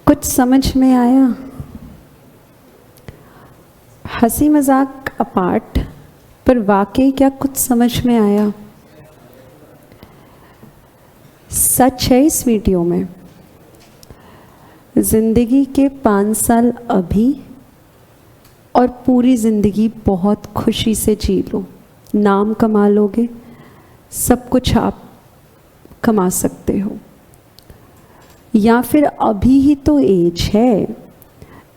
कुछ समझ में आया? हंसी मजाक अपार्ट, पर वाकई क्या कुछ समझ में आया? सच है इस वीडियो में, जिंदगी के 5 साल अभी और पूरी जिंदगी बहुत खुशी से जी लो। नाम कमा लोगे, सब कुछ आप कमा सकते हो। या फिर अभी ही तो एज है,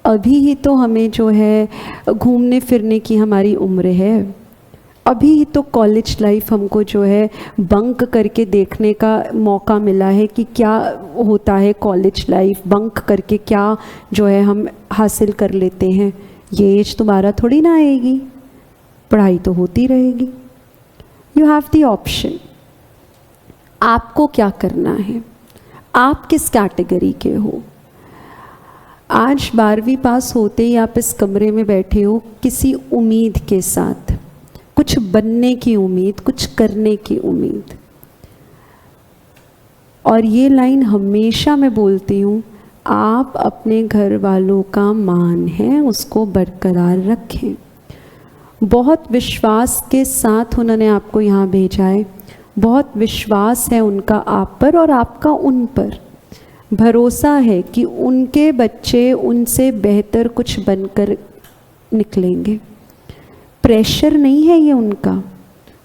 अभी ही तो हमें जो है घूमने फिरने की हमारी उम्र है, अभी ही तो कॉलेज लाइफ हमको जो है बंक करके देखने का मौका मिला है कि क्या होता है कॉलेज लाइफ, बंक करके क्या जो है हम हासिल कर लेते हैं। ये एज दोबारा थोड़ी ना आएगी, पढ़ाई तो होती रहेगी। यू हैव द ऑप्शन, आपको क्या करना है, आप किस कैटेगरी के हो। आज 12वीं पास होते ही आप इस कमरे में बैठे हो किसी उम्मीद के साथ, कुछ बनने की उम्मीद, कुछ करने की उम्मीद। और ये लाइन हमेशा मैं बोलती हूँ, आप अपने घर वालों का मान है उसको बरकरार रखें। बहुत विश्वास के साथ उन्होंने आपको यहाँ भेजा है, बहुत विश्वास है उनका आप पर और आपका उन पर। भरोसा है कि उनके बच्चे उनसे बेहतर कुछ बनकर निकलेंगे। प्रेशर नहीं है ये उनका।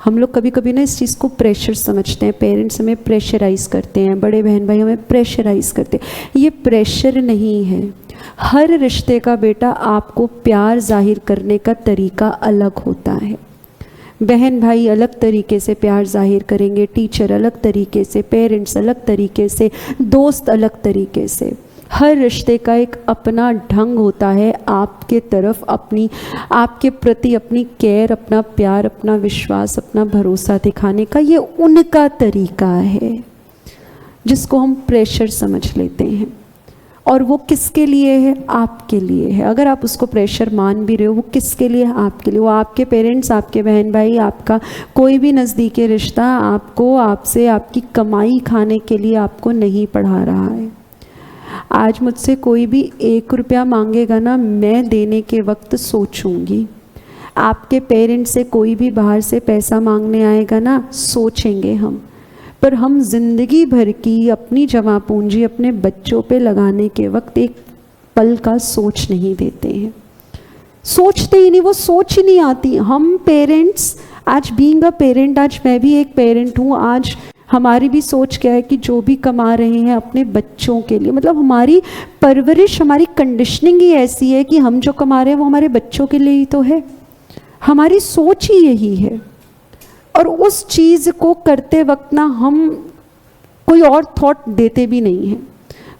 हम लोग कभी कभी ना इस चीज़ को प्रेशर समझते हैं, पेरेंट्स हमें प्रेशराइज़ करते हैं, बड़े बहन भाई हमें प्रेशराइज़ करते हैं। ये प्रेशर नहीं है। हर रिश्ते का बेटा आपको प्यार जाहिर करने का तरीका अलग होता है। बहन भाई अलग तरीके से प्यार जाहिर करेंगे, टीचर अलग तरीके से, पेरेंट्स अलग तरीके से, दोस्त अलग तरीके से। हर रिश्ते का एक अपना ढंग होता है आपके तरफ, अपनी आपके प्रति अपनी केयर, अपना प्यार, अपना विश्वास, अपना भरोसा दिखाने का। ये उनका तरीका है जिसको हम प्रेशर समझ लेते हैं। और वो किसके लिए है? आपके लिए है। अगर आप उसको प्रेशर मान भी रहे हो, वो किसके लिए है? आपके लिए। वो आपके पेरेंट्स, आपके बहन भाई, आपका कोई भी नज़दीकी रिश्ता आपको, आपसे, आपकी कमाई खाने के लिए आपको नहीं पढ़ा रहा है। आज मुझसे कोई भी 1 रुपया मांगेगा ना, मैं देने के वक्त सोचूंगी। आपके पेरेंट्स से कोई भी बाहर से पैसा मांगने आएगा ना, सोचेंगे हम। पर हम जिंदगी भर की अपनी जमा पूंजी अपने बच्चों पे लगाने के वक्त एक पल का सोच नहीं देते हैं। सोचते ही नहीं, वो सोच ही नहीं आती। हम पेरेंट्स, आज बीइंग अ पेरेंट, आज मैं भी एक पेरेंट हूँ, आज हमारी भी सोच क्या है कि जो भी कमा रहे हैं अपने बच्चों के लिए, मतलब हमारी परवरिश, हमारी कंडीशनिंग ही ऐसी है कि हम जो कमा रहे हैं वो हमारे बच्चों के लिए ही तो है। हमारी सोच ही यही है। और उस चीज़ को करते वक्त ना हम कोई और थॉट देते भी नहीं हैं।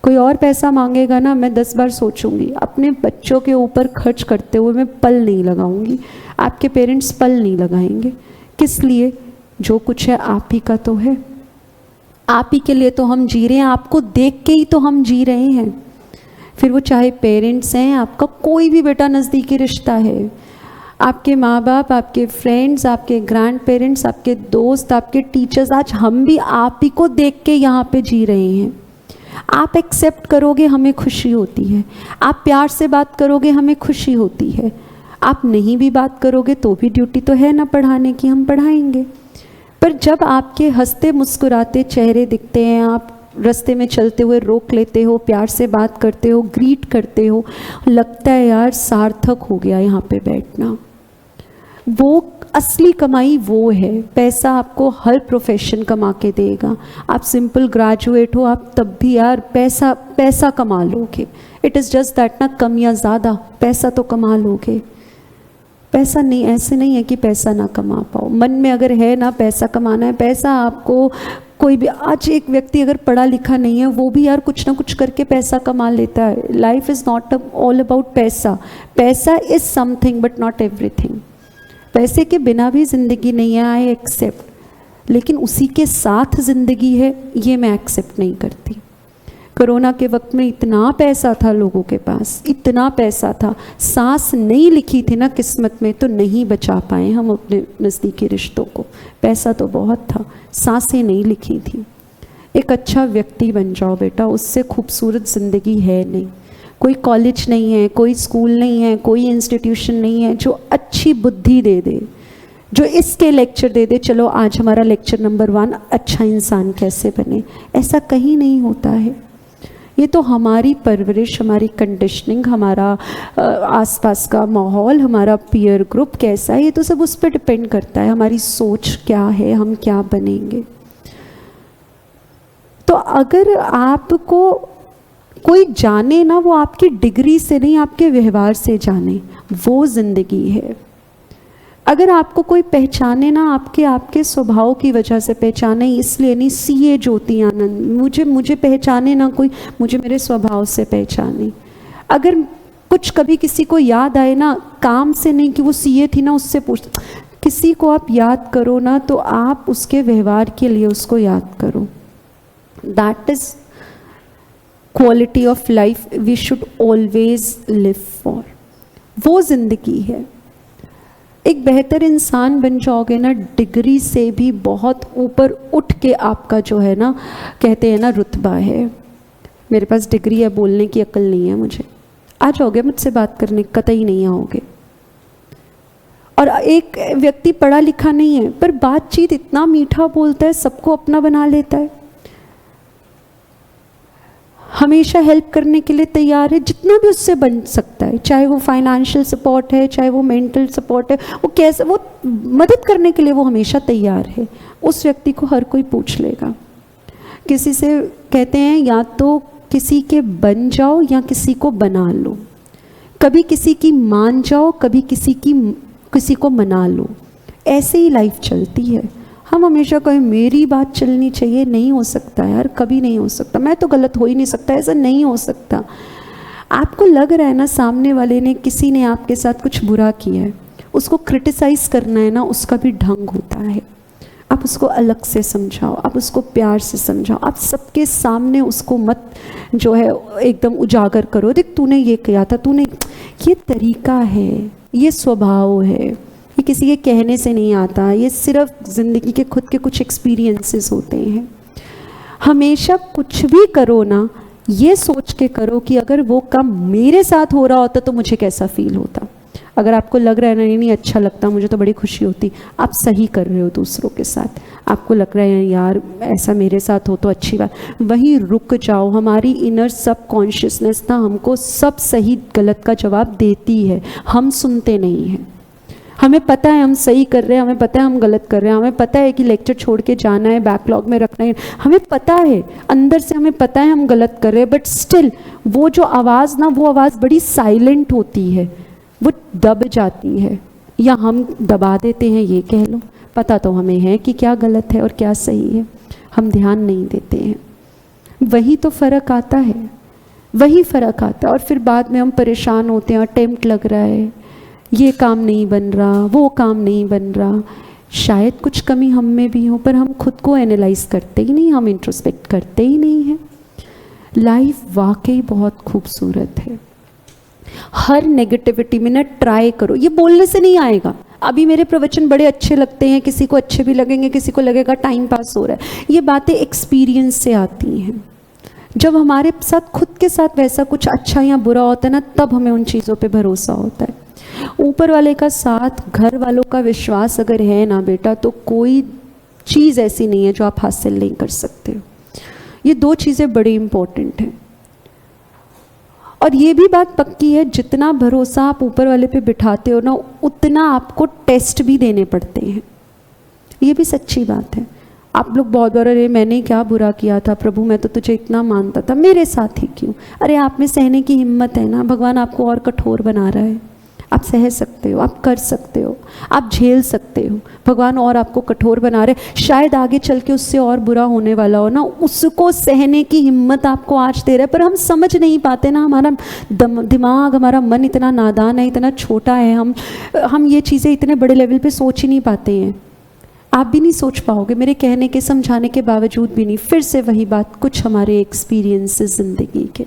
कोई और पैसा मांगेगा ना, मैं 10 बार सोचूंगी। अपने बच्चों के ऊपर खर्च करते हुए मैं पल नहीं लगाऊंगी। आपके पेरेंट्स पल नहीं लगाएंगे। किस लिए? जो कुछ है आप ही का तो है, आप ही के लिए तो हम जी रहे हैं, आपको देख के ही तो हम जी रहे हैं। फिर वो चाहे पेरेंट्स हैं, आपका कोई भी बेटा नज़दीकी रिश्ता है, आपके माँ बाप, आपके फ्रेंड्स, आपके ग्रैंड पेरेंट्स, आपके दोस्त, आपके टीचर्स, आज हम भी आप ही को देख के यहाँ पे जी रहे हैं। आप एक्सेप्ट करोगे हमें खुशी होती है, आप प्यार से बात करोगे हमें खुशी होती है, आप नहीं भी बात करोगे तो भी ड्यूटी तो है ना पढ़ाने की, हम पढ़ाएंगे। पर जब आपके हंसते मुस्कुराते चेहरे दिखते हैं, आप रास्ते में चलते हुए रोक लेते हो, प्यार से बात करते हो, ग्रीट करते हो, लगता है यार सार्थक हो गया यहाँ पे बैठना। वो असली कमाई वो है। पैसा आपको हर प्रोफेशन कमा के देगा। आप सिंपल ग्रेजुएट हो, आप तब भी यार पैसा कमा लोगे। इट इज़ जस्ट दैट ना, कम या ज़्यादा पैसा तो कमा लोगे। पैसा नहीं, ऐसे नहीं है कि पैसा ना कमा पाओ। मन में अगर है ना पैसा कमाना है, पैसा आपको कोई भी, आज एक व्यक्ति अगर पढ़ा लिखा नहीं है वो भी यार कुछ ना कुछ करके पैसा कमा लेता है। Life is not all about पैसा। पैसा is something but not everything. पैसे के बिना भी ज़िंदगी नहीं है, आई एक्सेप्ट, लेकिन उसी के साथ ज़िंदगी है ये मैं एक्सेप्ट नहीं करती। कोरोना के वक्त में इतना पैसा था लोगों के पास, इतना पैसा था, सांस नहीं लिखी थी ना किस्मत में तो नहीं बचा पाए हम अपने नज़दीकी रिश्तों को। पैसा तो बहुत था, सांसें नहीं लिखी थी। एक अच्छा व्यक्ति बन जाओ बेटा, उससे खूबसूरत ज़िंदगी है नहीं। कोई कॉलेज नहीं है, कोई स्कूल नहीं है, कोई इंस्टीट्यूशन नहीं है जो अच्छी बुद्धि दे दे, जो इसके लेक्चर दे दे, चलो आज हमारा लेक्चर नंबर 1 अच्छा इंसान कैसे बने। ऐसा कहीं नहीं होता है। ये तो हमारी परवरिश, हमारी कंडीशनिंग, हमारा आसपास का माहौल, हमारा पीयर ग्रुप कैसा है, ये तो सब उस पर डिपेंड करता है। हमारी सोच क्या है, हम क्या बनेंगे। तो अगर आपको कोई जाने ना, वो आपकी डिग्री से नहीं, आपके व्यवहार से जाने, वो ज़िंदगी है। अगर आपको कोई पहचाने ना, आपके स्वभाव की वजह से पहचाने, इसलिए नहीं सीए ज्योति आनंद, मुझे पहचाने ना कोई, मुझे मेरे स्वभाव से पहचाने। अगर कुछ कभी किसी को याद आए ना, काम से नहीं कि वो सीए थी ना, उससे पूछ, किसी को आप याद करो ना तो आप उसके व्यवहार के लिए उसको याद करो। That is quality of life we should always live for. वो जिंदगी है। एक बेहतर इंसान बन जाओगे ना, डिग्री से भी बहुत ऊपर उठ के आपका जो है ना, कहते हैं ना रुतबा है। मेरे पास डिग्री है, बोलने की अक्ल नहीं है मुझे, आ जाओगे मुझसे बात करने, कतई नहीं आओगे। और एक व्यक्ति पढ़ा लिखा नहीं है पर बातचीत इतना मीठा बोलता है, सबको अपना बना लेता है, हमेशा हेल्प करने के लिए तैयार है, जितना भी उससे बन सकता है, चाहे वो फाइनेंशियल सपोर्ट है, चाहे वो मेंटल सपोर्ट है, वो कैसे, वो मदद करने के लिए वो हमेशा तैयार है। उस व्यक्ति को हर कोई पूछ लेगा। किसी से कहते हैं या तो किसी के बन जाओ या किसी को बना लो, कभी किसी की मान जाओ, कभी किसी को मना लो। ऐसे ही लाइफ चलती है। हम हमेशा कहें मेरी बात चलनी चाहिए, नहीं हो सकता यार, कभी नहीं हो सकता, मैं तो गलत हो ही नहीं सकता, ऐसा नहीं हो सकता। आपको लग रहा है ना सामने वाले ने, किसी ने आपके साथ कुछ बुरा किया है, उसको क्रिटिसाइज करना है ना, उसका भी ढंग होता है। आप उसको अलग से समझाओ, आप उसको प्यार से समझाओ, आप सबके सामने उसको मत जो है एकदम उजागर करो, देख तूने ये किया था, तूने, ये तरीका है, ये स्वभाव है, ये किसी के कहने से नहीं आता, ये सिर्फ ज़िंदगी के खुद के कुछ एक्सपीरियंसेस होते हैं। हमेशा कुछ भी करो ना, ये सोच के करो कि अगर वो काम मेरे साथ हो रहा होता तो मुझे कैसा फील होता। अगर आपको लग रहा है ना नहीं अच्छा लगता, मुझे तो बड़ी खुशी होती, आप सही कर रहे हो दूसरों के साथ। आपको लग रहा है यार ऐसा मेरे साथ हो तो अच्छी बात, वहीं रुक जाओ। हमारी इनर सब कॉन्शियसनेस ना हमको सब सही गलत का जवाब देती है, हम सुनते नहीं हैं। हमें पता है हम सही कर रहे हैं, हमें पता है हम गलत कर रहे हैं, हमें पता है कि लेक्चर छोड़ के जाना है, बैकलॉग में रखना है, हमें पता है, अंदर से हमें पता है हम गलत कर रहे हैं, बट स्टिल वो जो आवाज़ ना, वो आवाज़ बड़ी साइलेंट होती है, वो दब जाती है, या हम दबा देते हैं, ये कह लो। पता तो हमें है कि क्या गलत है और क्या सही है, हम ध्यान नहीं देते हैं। वही तो फ़र्क आता है, वही फ़र्क आता है। और फिर बाद में हम परेशान होते हैं, अटेम्प्ट लग रहा है, ये काम नहीं बन रहा, वो काम नहीं बन रहा। शायद कुछ कमी हम में भी हो, पर हम खुद को एनालाइज करते ही नहीं, हम इंट्रोस्पेक्ट करते ही नहीं हैं। लाइफ वाकई बहुत खूबसूरत है। हर नेगेटिविटी में ना ट्राई करो, ये बोलने से नहीं आएगा। अभी मेरे प्रवचन बड़े अच्छे लगते हैं, किसी को अच्छे भी लगेंगे, किसी को लगेगा टाइम पास हो रहा है। ये बातें एक्सपीरियंस से आती हैं। जब हमारे साथ खुद के साथ वैसा कुछ अच्छा या बुरा होता है ना, तब हमें उन चीज़ों पे भरोसा होता है। ऊपर वाले का साथ, घर वालों का विश्वास अगर है ना बेटा, तो कोई चीज़ ऐसी नहीं है जो आप हासिल नहीं कर सकते हो। ये दो चीज़ें बड़ी इंपॉर्टेंट हैं। और ये भी बात पक्की है, जितना भरोसा आप ऊपर वाले पे बिठाते हो ना, उतना आपको टेस्ट भी देने पड़ते हैं। ये भी सच्ची बात है। आप लोग बहुत बार, अरे मैंने क्या बुरा किया था प्रभु, मैं तो तुझे इतना मानता था, मेरे साथ ही क्यों? अरे आप में सहने की हिम्मत है ना, भगवान आपको और कठोर बना रहा है। आप सह सकते हो, आप कर सकते हो, आप झेल सकते हो। भगवान और आपको कठोर बना रहे, शायद आगे चल के उससे और बुरा होने वाला हो ना, उसको सहने की हिम्मत आपको आज दे रहा है। पर हम समझ नहीं पाते ना, हमारा दिमाग, हमारा मन इतना नादान है, इतना छोटा है, हम ये चीज़ें इतने बड़े लेवल पे सोच ही नहीं पाते हैं। आप भी नहीं सोच पाओगे, मेरे कहने के समझाने के बावजूद भी नहीं। फिर से वही बात, कुछ हमारे एक्सपीरियंसेस ज़िंदगी के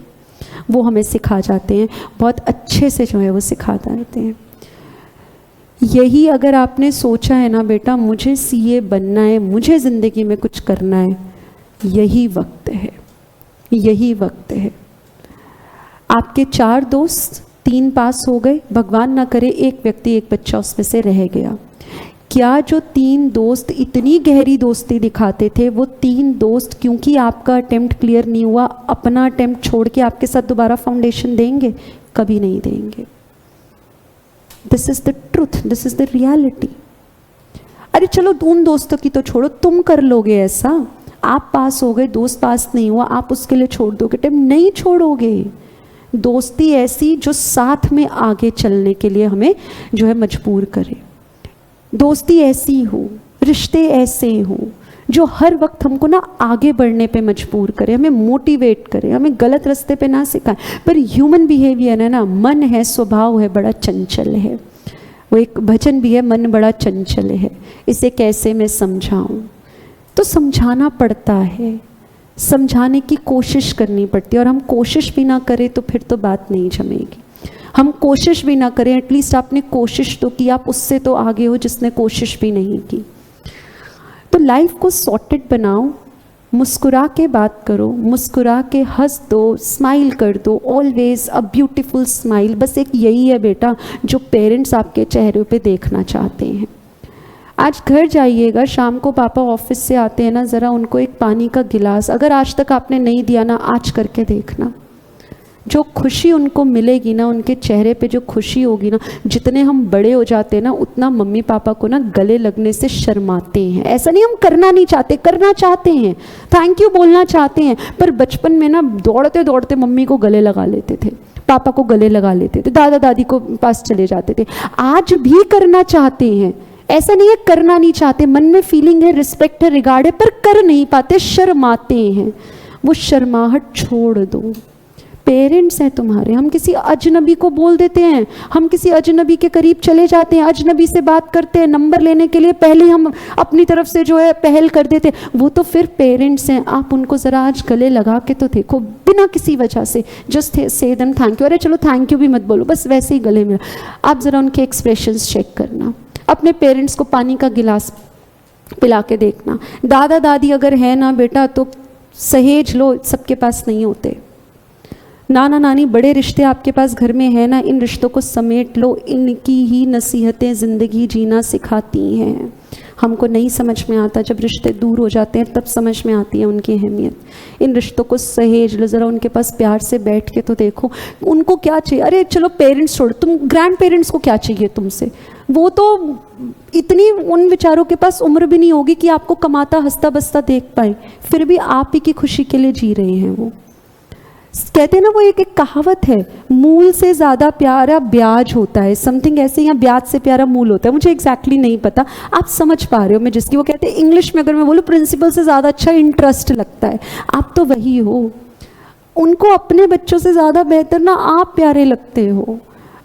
वो हमें सिखा जाते हैं, बहुत अच्छे से जो है वो सिखा देते हैं। यही अगर आपने सोचा है ना बेटा मुझे सीए बनना है, मुझे ज़िंदगी में कुछ करना है, यही वक्त है, यही वक्त है। आपके 4 दोस्त, 3 पास हो गए, भगवान ना करे एक व्यक्ति, एक बच्चा उसमें से रह गया। क्या जो 3 दोस्त इतनी गहरी दोस्ती दिखाते थे, वो 3 दोस्त क्योंकि आपका अटेम्प्ट क्लियर नहीं हुआ, अपना अटेम्प्ट छोड़ के आपके साथ दोबारा फाउंडेशन देंगे? कभी नहीं देंगे। This is the truth, this is the reality. अरे चलो उन दोस्तों की तो छोड़ो, तुम कर लोगे ऐसा? आप पास हो गए, दोस्त पास नहीं हुआ, आप उसके लिए छोड़ दोगे अटेम्प्ट? नहीं छोड़ोगे। दोस्ती ऐसी जो साथ में आगे चलने के लिए हमें जो है मजबूर करे। दोस्ती ऐसी हो, रिश्ते ऐसे हो जो हर वक्त हमको ना आगे बढ़ने पे मजबूर करे, हमें मोटिवेट करे, हमें गलत रास्ते पे ना सिखाए। पर ह्यूमन बिहेवियर है ना, मन है, स्वभाव है, बड़ा चंचल है। वो एक भजन भी है, मन बड़ा चंचल है, इसे कैसे मैं समझाऊं? तो समझाना पड़ता है, समझाने की कोशिश करनी पड़ती है। और हम कोशिश भी ना करें तो फिर तो बात नहीं जमेगी। हम कोशिश भी ना करें, एटलीस्ट आपने कोशिश तो की, आप उससे तो आगे हो जिसने कोशिश भी नहीं की। तो लाइफ को सॉर्टेड बनाओ, मुस्कुरा के बात करो, मुस्कुरा के हंस दो, स्माइल कर दो, ऑलवेज अ ब्यूटीफुल स्माइल। बस एक यही है बेटा जो पेरेंट्स आपके चेहरे पे देखना चाहते हैं। आज घर जाइएगा, शाम को पापा ऑफिस से आते हैं ना, ज़रा उनको एक पानी का गिलास, अगर आज तक आपने नहीं दिया ना, आज करके देखना। जो खुशी उनको मिलेगी ना, उनके चेहरे पे जो खुशी होगी ना, जितने हम बड़े हो जाते हैं ना, उतना मम्मी पापा को ना गले लगने से शर्माते हैं। ऐसा नहीं हम करना नहीं चाहते, करना चाहते हैं, थैंक यू बोलना चाहते हैं, पर बचपन में ना दौड़ते दौड़ते मम्मी को गले लगा लेते थे, पापा को गले लगा लेते थे, दादा दादी को पास चले जाते थे। आज भी करना चाहते हैं, ऐसा नहीं है करना नहीं चाहते, मन में फीलिंग है, रिस्पेक्ट है, रिगार्ड है, पर कर नहीं पाते, शर्माते हैं। वो शर्माहट छोड़ दो। पेरेंट्स हैं तुम्हारे, हम किसी अजनबी को बोल देते हैं, हम किसी अजनबी के करीब चले जाते हैं, अजनबी से बात करते हैं, नंबर लेने के लिए पहले हम अपनी तरफ से जो है पहल कर देते हैं। वो तो फिर पेरेंट्स हैं, आप उनको ज़रा आज गले लगा के तो देखो, बिना किसी वजह से, just say them thank you. अरे चलो थैंक यू भी मत बोलो, बस वैसे ही गले मिला। आप ज़रा उनके एक्सप्रेशंस चेक करना, अपने पेरेंट्स को पानी का गिलास पिला के देखना। दादा दादी अगर है ना बेटा तो सहेज लो, सबके पास नहीं होते। नाना नानी, बड़े रिश्ते आपके पास घर में है ना, इन रिश्तों को समेट लो, इनकी ही नसीहतें ज़िंदगी जीना सिखाती हैं। हमको नहीं समझ में आता, जब रिश्ते दूर हो जाते हैं तब समझ में आती है उनकी अहमियत। इन रिश्तों को सहेज लो, ज़रा उनके पास प्यार से बैठ के तो देखो उनको क्या चाहिए। अरे चलो पेरेंट्स छोड़ो, तुम ग्रैंड पेरेंट्स को क्या चाहिए तुमसे? वो तो इतनी उन बेचारों के पास उम्र भी नहीं होगी कि आपको कमाता हंसता बसता देख पाए, फिर भी आप ही की खुशी के लिए जी रहे हैं। वो कहते हैं ना, वो एक कहावत है, मूल से ज़्यादा प्यारा ब्याज होता है, समथिंग ऐसे, या ब्याज से प्यारा मूल होता है, मुझे एग्जैक्टली नहीं पता, आप समझ पा रहे हो मैं जिसकी। वो कहते हैं इंग्लिश में अगर मैं बोलूँ, प्रिंसिपल से ज़्यादा अच्छा इंटरेस्ट लगता है। आप तो वही हो, उनको अपने बच्चों से ज़्यादा बेहतर ना आप प्यारे लगते हो,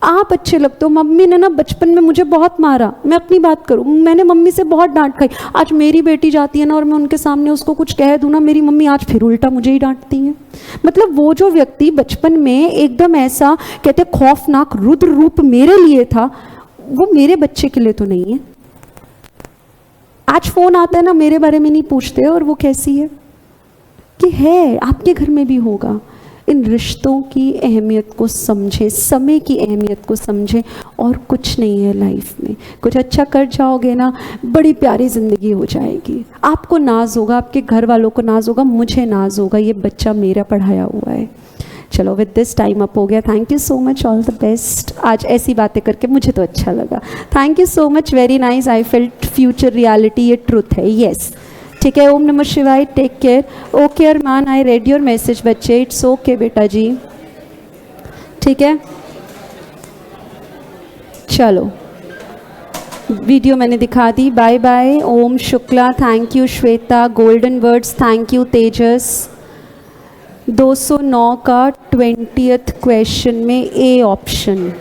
आप अच्छे लगते हो। मम्मी ने ना बचपन में मुझे बहुत मारा, मैं अपनी बात करूँ, मैंने मम्मी से बहुत डांट खाई। आज मेरी बेटी जाती है ना और मैं उनके सामने उसको कुछ कह दूँ ना, मेरी मम्मी आज फिर उल्टा मुझे ही डांटती है। मतलब वो जो व्यक्ति बचपन में एकदम ऐसा कहते खौफनाक रुद्र रूप मेरे लिए था, वो मेरे बच्चे के लिए तो नहीं है। आज फोन आता है ना, मेरे बारे में नहीं पूछते, और वो कैसी है कि है, आपके घर में भी होगा। इन रिश्तों की अहमियत को समझे, समय की अहमियत को समझे, और कुछ नहीं है लाइफ में। कुछ अच्छा कर जाओगे ना, बड़ी प्यारी ज़िंदगी हो जाएगी। आपको नाज होगा, आपके घर वालों को नाज होगा, मुझे नाज होगा, ये बच्चा मेरा पढ़ाया हुआ है। चलो विद दिस टाइम अप हो गया। Thank you so much, all the best. आज ऐसी बातें करके मुझे तो अच्छा लगा। Thank you so much, very nice. I felt future reality, ये ट्रुथ है। यस ठीक है, ओम नमः शिवाय, take care. Okay Arman, I read your message बच्चे, इट्स ओके बेटा जी, ठीक है। चलो वीडियो मैंने दिखा दी, bye bye. Om Shukla, thank you Shweta, golden words, thank you तेजस। 209 का 20th क्वेश्चन में A option,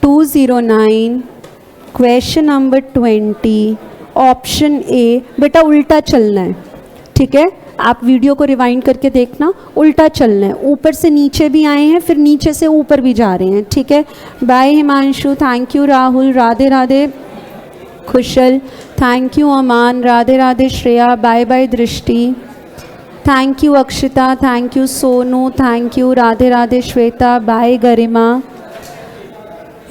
209 question number 20 option A. बेटा उल्टा चलना है, ठीक है, आप वीडियो को रिवाइंड करके देखना, उल्टा चलना है, ऊपर से नीचे भी आए हैं फिर नीचे से ऊपर भी जा रहे हैं, ठीक है। Bye Himanshu, thank you Rahul, Radhe Radhe Khushal, thank you Aman, Radhe Radhe Shreya, bye bye Drishti, thank you Akshita, thank you Sonu, thank you, Radhe Radhe Shweta, bye Garima.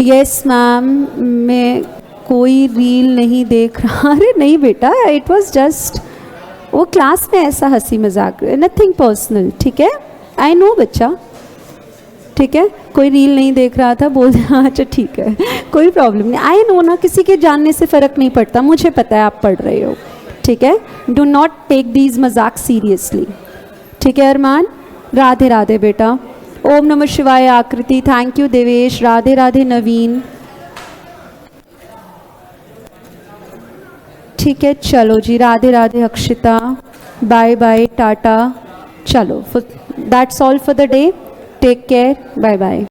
Yes ma'am, मैं कोई रील नहीं देख रहा। अरे नहीं बेटा, इट वाज जस्ट वो क्लास में ऐसा हंसी मजाक, नथिंग पर्सनल, ठीक है। आई नो बच्चा, ठीक है, कोई रील नहीं देख रहा था बोल, अच्छा ठीक है, कोई प्रॉब्लम नहीं। आई नो ना, किसी के जानने से फ़र्क नहीं पड़ता, मुझे पता है आप पढ़ रहे हो, ठीक है। डू नॉट टेक दीज मजाक सीरियसली, ठीक है अरमान। राधे राधे बेटा, ओम नमः शिवाय आकृति, थैंक यू देवेश, राधे राधे नवीन, ठीक है। चलो जी, राधे राधे अक्षिता, बाय बाय टाटा। चलो, that's all for the day, take care, bye bye.